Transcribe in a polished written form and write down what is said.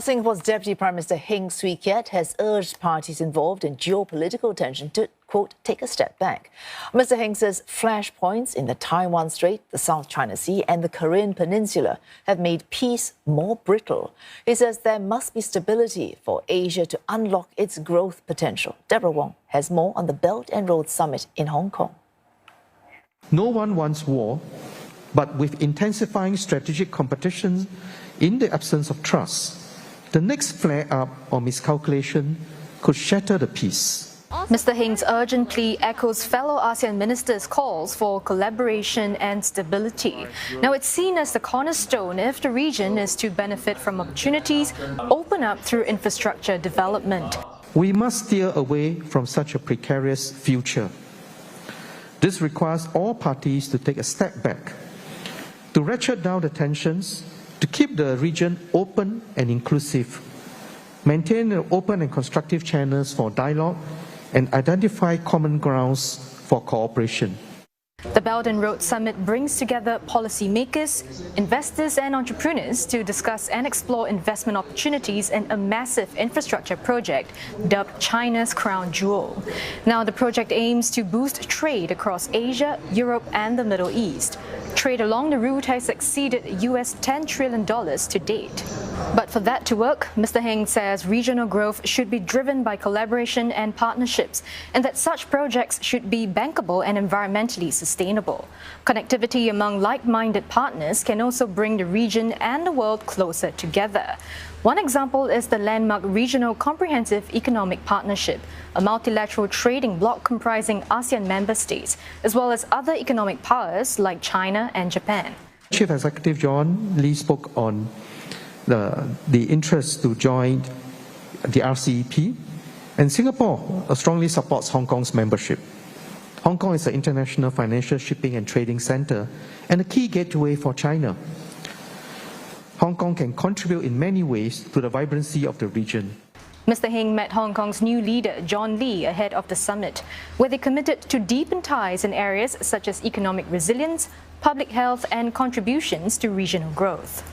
Singapore's Deputy Prime Minister Heng Keat has urged parties involved in geopolitical tension to, quote, take a step back. Mr. Heng says flashpoints in the Taiwan Strait, the South China Sea and the Korean Peninsula have made peace more brittle. He says there must be stability for Asia to unlock its growth potential. Deborah Wong has more on the Belt and Road Summit in Hong Kong. No one wants war, but with intensifying strategic competition in the absence of trust, the next flare-up or miscalculation could shatter the peace. Mr. Heng's urgent plea echoes fellow ASEAN ministers' calls for collaboration and stability. Now, it's seen as the cornerstone if the region is to benefit from opportunities open up through infrastructure development. We must steer away from such a precarious future. This requires all parties to take a step back, to ratchet down the tensions, to keep the region open and inclusive, maintain open and constructive channels for dialogue, and identify common grounds for cooperation. The Belt and Road Summit brings together policymakers, investors and entrepreneurs to discuss and explore investment opportunities in a massive infrastructure project dubbed China's crown jewel. Now, the project aims to boost trade across Asia, Europe and the Middle East. Trade along the route has exceeded US $10 trillion to date. But for that to work, Mr. Heng says regional growth should be driven by collaboration and partnerships, and that such projects should be bankable and environmentally sustainable. Connectivity among like-minded partners can also bring the region and the world closer together. One example is the landmark Regional Comprehensive Economic Partnership, a multilateral trading bloc comprising ASEAN member states, as well as other economic powers like China and Japan. Chief Executive John Lee spoke on the interest to join the RCEP, and Singapore strongly supports Hong Kong's membership. Hong Kong is an international financial shipping and trading center and a key gateway for China. Hong Kong can contribute in many ways to the vibrancy of the region. Mr. Heng met Hong Kong's new leader, John Lee, ahead of the summit, where they committed to deepen ties in areas such as economic resilience, public health and contributions to regional growth.